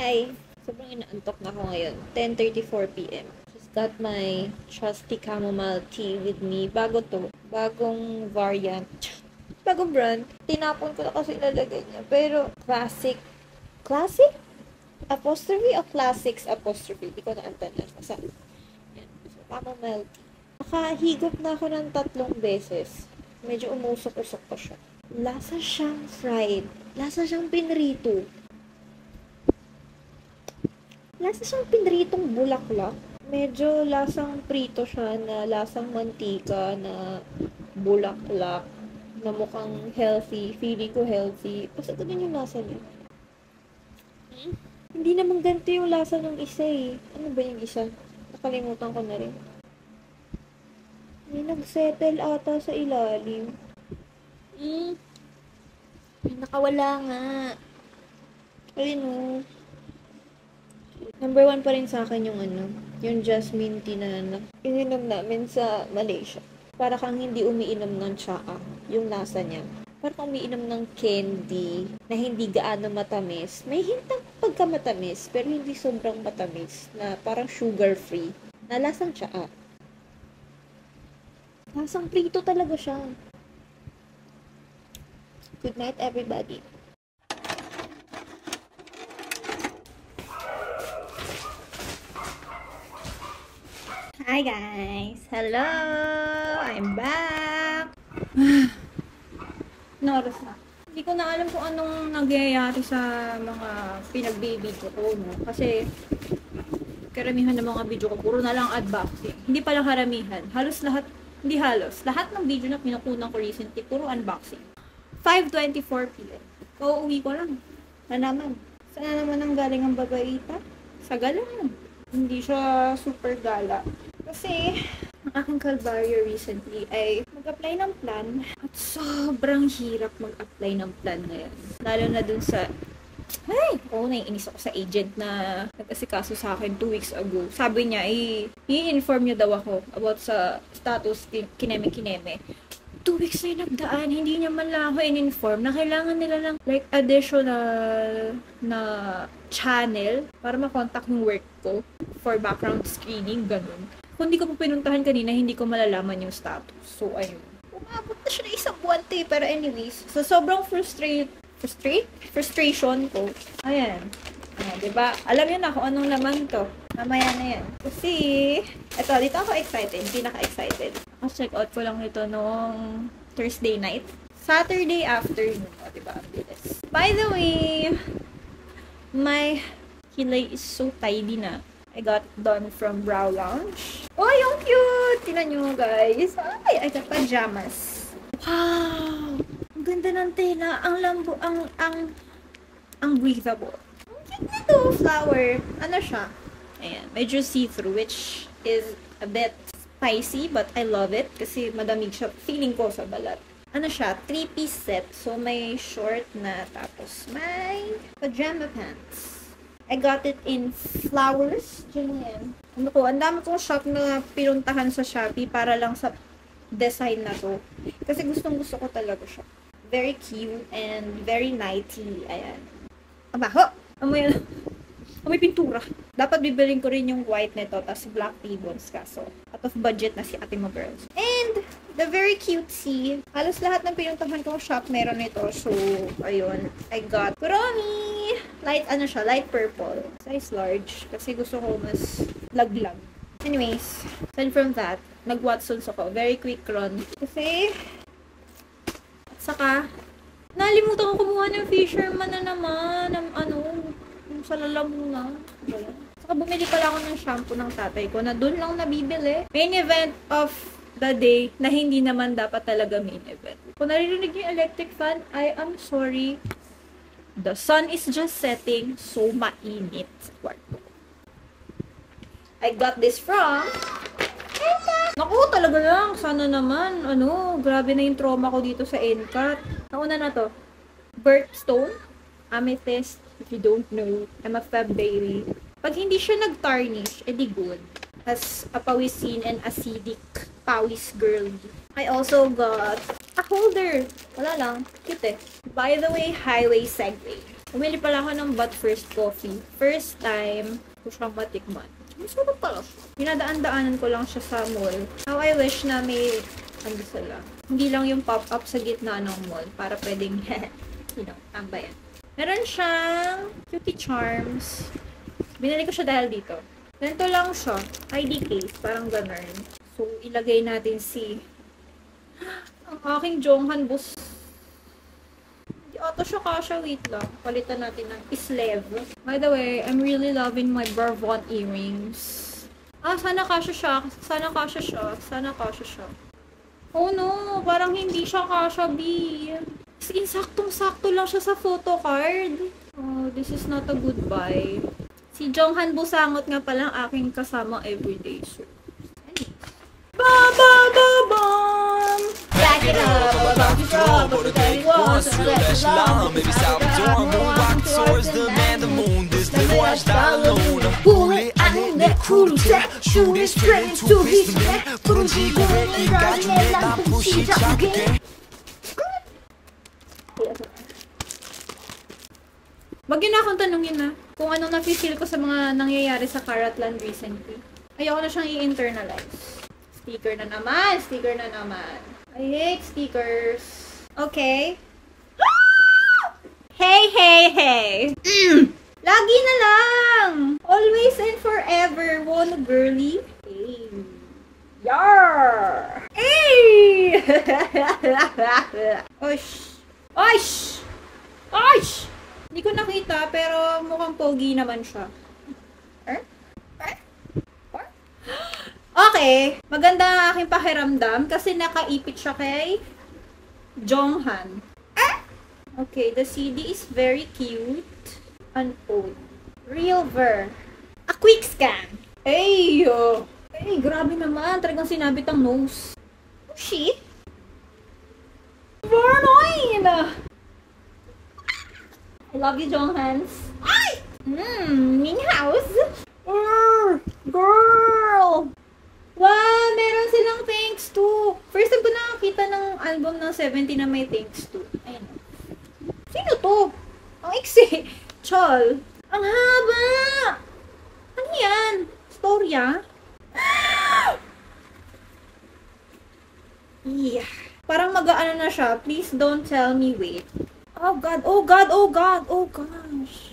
Hi! Sobrang inaantok na ako ngayon. 10:34 p.m. Just got my trusty chamomile tea with me. Bago to. Bagong variant. Bagong brand. Tinapon ko na kasi ilalagay niya. Pero, classic. Classic? Apostrophe o classics apostrophe? Di ko na-antanda. Basta, yan. So, chamomile tea. Nakahigop na ako ng 3 beses. Medyo umusok-usok pa siya. Lasa siyang fried. Lasa siyang pinrito. Lasa siyang pinritong bulaklak. Medyo lasang prito siya na lasang mantika na bulaklak na mukhang healthy. Feeling ko healthy. Basta ganun yung lasa niya. Hindi naman ganito yung lasa ng isa eh. Ano ba yung isa? Nakalimutan ko na rin. May nagsettle ata sa ilalim. Nakawala nga. Ayun o. Number 1 pa rin sa akin yung yung jasmine tea na ininom namin sa Malaysia. Para kang hindi umiinom ng tsaa, yung lasa niya. Para kang umiinom ng candy na hindi gaano matamis. May hintang pagkamatamis, pero hindi sobrang matamis. Na parang sugar-free. Na lasang tsaa. Lasang prito talaga siya. Good night, everybody. Hi guys! Hello! I'm back! Noras na. Hindi ko na alam kung anong nagyayari sa mga pinag-video ko, no? Kasi karamihan ng mga video ko, puro na lang unboxing. Hindi pala karamihan. Halos lahat, hindi halos. Lahat ng video na pinukunan ko recently, puro unboxing. 5:24 p.m. Uuwi ko lang. Na naman. Saan naman ang galing ang babaita? Sa gala. Hindi siya super gala. Kasi, ang aking kalbaryo recently ay mag-apply ng plan. At sobrang hirap mag-apply ng plan ngayon. Lalo na dun sa... Ay! Oo, naiinis ako sa agent na nag-asikaso sa akin 2 weeks ago. Sabi niya, i-inform niya daw ako about sa status kineme-kineme. 2 weeks na yung nagdaan, hindi niya man lang ako in-inform na kailangan nila ng like additional na channel para makontak yung work ko for background screening, ganun. Kung hindi ko po pinuntahan kanina, hindi ko malalaman yung status. So, ayun. Umabot na siya na 1 buwan, pero anyways, so sobrang frustration ko. Ayan. Ayan, diba? Alam niyo na kung anong laman to. Mamaya na yan. Kasi, dito ako excited. Pinaka-excited. Check out ko lang ito noong Thursday night. Saturday afternoon. O, diba? Bilis. By the way, my kilay is so tidy na. I got done from Brow Lounge. Oh, yung cute! Tingnan nyo, guys. Ay, I got pajamas. Wow! Ang ganda ng tela. Ang lambo, ang breathable. Ang cute nito, flower. Ano siya? Ayan, medyo see-through, which is a bit spicy, but I love it kasi madamig siya. Feeling ko sa balat. Ano siya? 3-piece set. So, may short na, tapos may pajama pants. I got it in flowers. Diyan yan. Ano ko, ang dami kong shop na pinuntahan sa Shopee para lang sa design na to. Kasi gustong-gusto ko talaga siya. Very cute and very nighty. Ayan. Abaho! Amoy pintura. Dapat bibilin ko rin yung white nito, tapos black ribbons kaso. Out of budget na si ate mo girls. And, the very cutesy. Halos lahat ng pinuntahan kong shop meron nito. So, ayun. I got Kuromi! Light, light purple. Size large. Kasi gusto ko mas laglag. Anyways, aside from that, nag-Watsons ako. Very quick run. Kasi, at saka, nalimutan ko kumuha ng Fisherman na naman. Yung sa lalamunan. Saka bumili pala ako ng shampoo ng tatay ko na doon lang nabibili. Main event of the day na hindi naman dapat talaga main event. Kung naririnig yung electric fan, I am sorry. The sun is just setting, so mainit sa kwarto. I got this from naku, talaga lang. Sana naman, grabe na yung trauma ko dito sa NCAT. Nauna na to. Birthstone, amethyst, if you don't know, I'm a Feb baby. Pag hindi siya nag-tarnish, edi good. As a pawisin and acidic pawis girly. I also got a holder. Wala lang. Cute eh. By the way, highway segue. Umili pala ako ng But First coffee. First time ko siyang matikman. Masarap pala siya. Pinadaan-daanan ko lang siya sa mall. How I wish na may, ano sila, hindi lang yung pop-up sa gitna ng mall para pwedeng, tambayan. Meron siyang Cutie Charms. Binili ko siya dahil dito. Ganito lang siya. ID case. Parang ganun. So, ilagay natin ang aking Jonghan Bus. Hindi ata siya kasha. Wait lang. Palitan natin ng Islev. By the way, I'm really loving my Bravon earrings. Sana kasha siya. Sana kasha siya. Sana kasha siya. Oh no! Parang hindi siya kasha, B. Saktong-sakto lang siya sa photo card. Oh, this is not a good buy. Si Jonghan Busangot nga pala ang aking kasama everyday. So, ba-ba-ba-bam! Back it up, about to drop, but the day was a less long. Maybe Salvador, rock towards the man, the moon, this little watch alone. Bullet, I need that cool tap, shoot it straight into his neck. 푸른 지구에 인가중에 난 부시 작게. Wag yun na akong tanungin na kung anong na-feel ko sa mga nangyayari sa Karatlan recently. Ayoko na siyang i-internalize. Sticker na naman! Sticker na naman. I hate stickers. Okay. Hey, hey, hey! Lagi na lang! Always and forever. Wanna girly? Hey! Yar! Hey! Osh! Osh! Osh! Hindi ko nakita, pero mukhang pogi naman siya. Okay. Maganda ang aking pakiramdam kasi nakaipit siya kay Jonghan. Okay, the CD is very cute. Unfold. Real Ver. A quick scan. Ay, ay, grabe naman. Talagang sinabit ang nose. Oh, shit. Vernoin! I love you, Jonghans. Ay! Ming house. Girl! Wow, meron silang thanks to. First time ko nakakita ng album ng 70 na may thanks to. Ayun. Sino to? Ang iksi. Chol. Ang haba! Ano yan? Storya? Yeah. Parang mag-aano na siya. Please don't tell me wait. Oh God, oh God, oh God, oh gosh.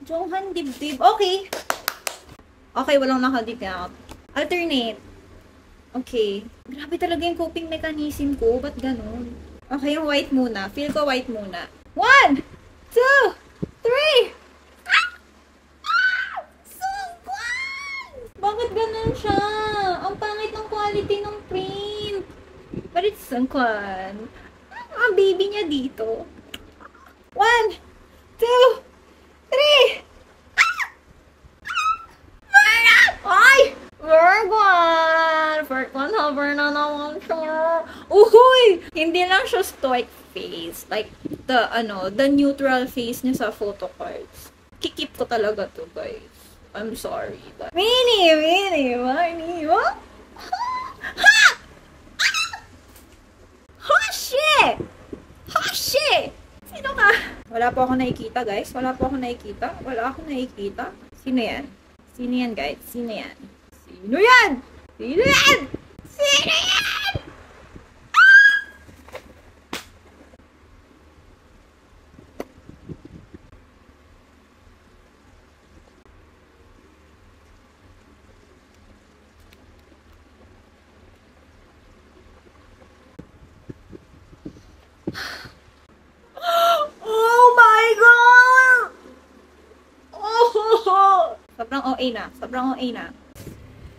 Jonghan dibdib. Okay. Okay, walang naka-dip out. Alternate. Okay. Grabe talaga yung coping mechanism ko. Ba't ganun? Okay, yung white muna. Feel ko white muna. 1, 2, 3. Bakit ganun siya? Ang pangit ng quality ng print. But it's sangkwan. Ang baby niya dito. 1, 2, 3. Ay! Vergon! Vergon, hover na naman siya. Uhuy! Hindi lang siya stoic face. Like, the neutral face niya sa photo cards. Kikip ko talaga to, guys. I'm sorry. Mini, what? Ha! Hoshi! Hoshi! Sino ka? Wala po ako nakikita, guys. Wala po ako nakikita. Sino yan? Sino yan, guys? Sino yan? Sino yan? Sino yan? Sino yan? Oh my God! Oh! Sobrang OA na. Sobrang OA na.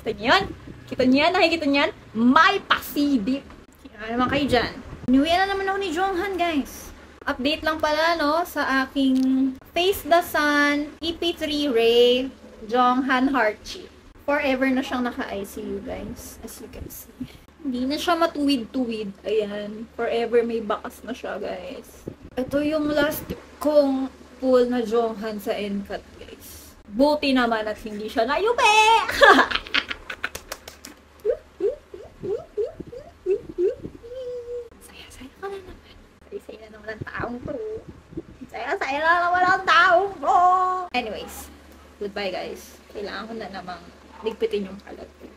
Kita niyo yan? Kita niyo yan? Nakikita niyo yan? May pasidip. Kaya naman kayo dyan. Inuwi na naman ako ni Jonghan, guys. Update lang pala, no? Sa aking Face the Sun EP3 Ray Jonghan Harchi. Forever na siyang naka-ICU, guys. As you can see. Hindi na siya matuwid-tuwid. Ayan. Forever may bakas na siya, guys. Ito yung last kong pull na Jonghan sa NCAT, guys. Buti naman at hindi siya nayupe! Saya ka na naman. Say na naman ang taong to. Saya na naman ang taong ko. Anyways, goodbye guys. Kailangan ko na namang ligpitin yung kalat ko.